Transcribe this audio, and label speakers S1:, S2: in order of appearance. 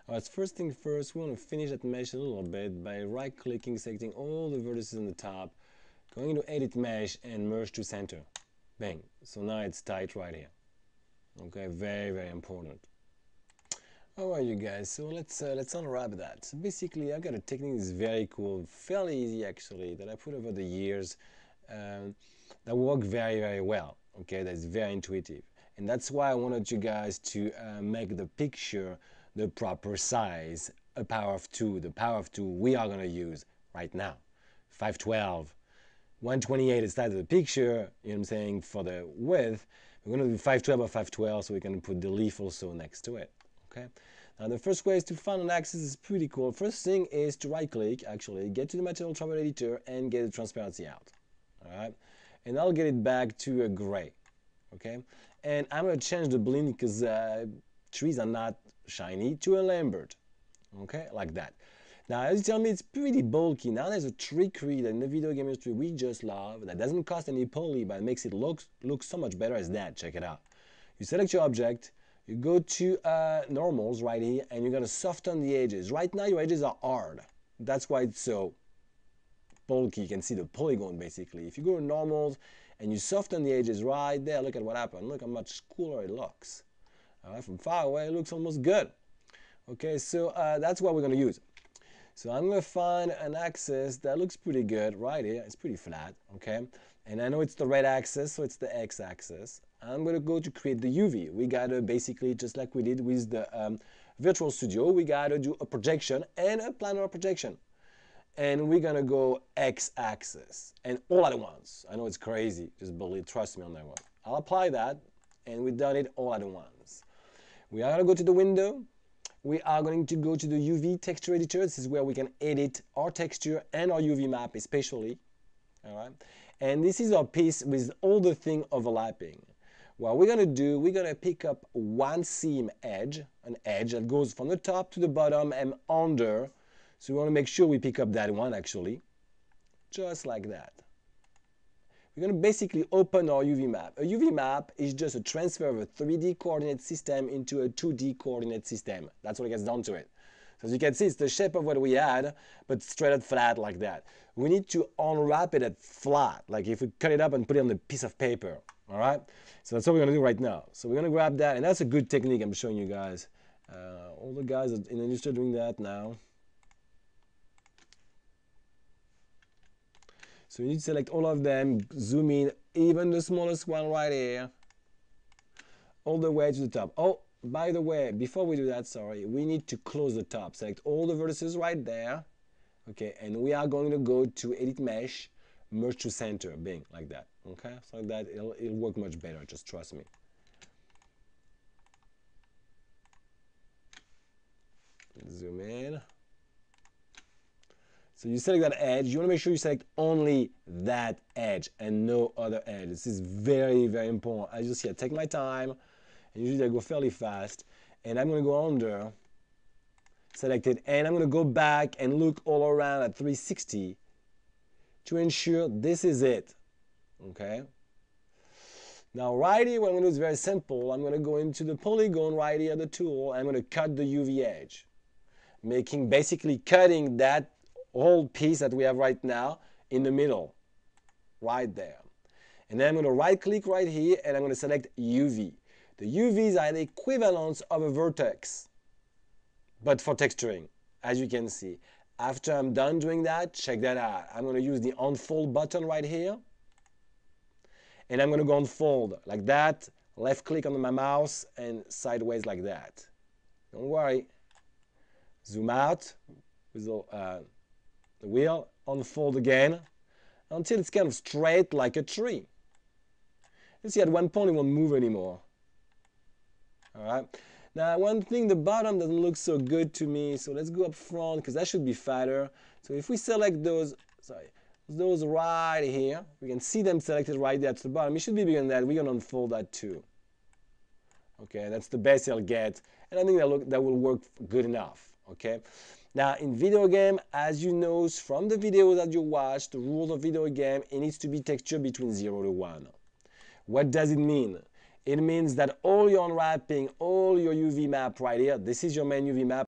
S1: Alright, first thing first, we want to finish that mesh a little bit by right-clicking, selecting all the vertices on the top, going to Edit Mesh and Merge to Center. Bang. So now it's tight right here. Okay, very, very important. Alright, you guys, so let's unwrap that. So basically, I've got a technique that's very cool, fairly easy actually, that I put over the years, that work very, very well. Okay, that's very intuitive, and that's why I wanted you guys to make the picture the proper size. A power of 2, the power of 2 we are going to use right now. 512, 128 is the size of the picture, you know what I'm saying, for the width. We're going to do 512 by 512, so we can put the leaf also next to it. Okay. Now the first way is to find an axis is pretty cool. First thing is to right click, actually, get to the Untitled Chapter editor and get the transparency out. Alright. And I'll get it back to a gray. Okay. And I'm going to change the blend because trees are not shiny to a Lambert. Okay, like that. Now, as you tell me, it's pretty bulky. Now there's a trickery that in the video game industry we just love that doesn't cost any poly, but makes it look so much better as that. Check it out. You select your object, you go to normals right here, and you're going to soften the edges. Right now, your edges are hard. That's why it's so bulky. You can see the polygon basically. If you go to normals and you soften the edges right there, look at what happened. Look how much cooler it looks. From far away, it looks almost good. Okay, so that's what we're going to use. So I'm going to find an axis that looks pretty good right here. It's pretty flat, okay? And I know it's the red axis, so it's the x-axis. I'm going to go to create the UV. We got to basically, just like we did with the Virtual Studio, we got to do a projection and a planar projection. And we're going to go x-axis and all at once. I know it's crazy. Just believe, trust me on that one. I'll apply that, and we've done it all at once. We are going to go to the window. We are going to go to the UV texture editor. This is where we can edit our texture and our UV map especially. All right. And this is our piece with all the things overlapping. What we're going to do, we're going to pick up one seam edge, an edge that goes from the top to the bottom and under. So we want to make sure we pick up that one actually, just like that. We're going to basically open our UV map. A UV map is just a transfer of a 3D coordinate system into a 2D coordinate system. That's what it gets down to it. So as you can see, it's the shape of what we had, but straight out flat like that. We need to unwrap it at flat, like if we cut it up and put it on a piece of paper. All right? So that's what we're going to do right now. So we're going to grab that, and that's a good technique I'm showing you guys. All the guys in the industry are doing that now. So you need to select all of them, zoom in, even the smallest one right here, all the way to the top. Oh, by the way, before we do that, sorry, we need to close the top. Select all the vertices right there. Okay, and we are going to go to Edit Mesh, Merge to Center, bing, like that. Okay, so like that, it'll work much better, just trust me. Zoom in. So you select that edge, you want to make sure you select only that edge and no other edge. This is very, very important. As you see, I take my time, and usually I go fairly fast, and I'm going to go under, select it, and I'm going to go back and look all around at 360 to ensure this is it. Okay? Now right here, what I'm going to do is very simple. I'm going to go into the polygon right here, the tool, and I'm going to cut the UV edge, basically cutting that whole piece that we have right now in the middle, right there. And then I'm going to right click right here and I'm going to select UV. The UVs are the equivalents of a vertex, but for texturing, as you can see. After I'm done doing that, check that out. I'm going to use the unfold button right here. And I'm going to go unfold like that, left click on my mouse and sideways like that. Don't worry. Zoom out with the wheel, unfold again, until it's kind of straight like a tree. You see, at one point it won't move anymore. All right. Now, one thing, the bottom doesn't look so good to me, so let's go up front because that should be fatter. So if we select those right here, we can see them selected right there at the bottom. It should be bigger than that. We're gonna unfold that too. Okay, that's the best I'll get, and I think that will work good enough. Okay. Now, in video game, as you know from the videos that you watch, the rules of video game, it needs to be texture between 0 to 1. What does it mean? It means that all your unwrapping, all your UV map right here, this is your main UV map.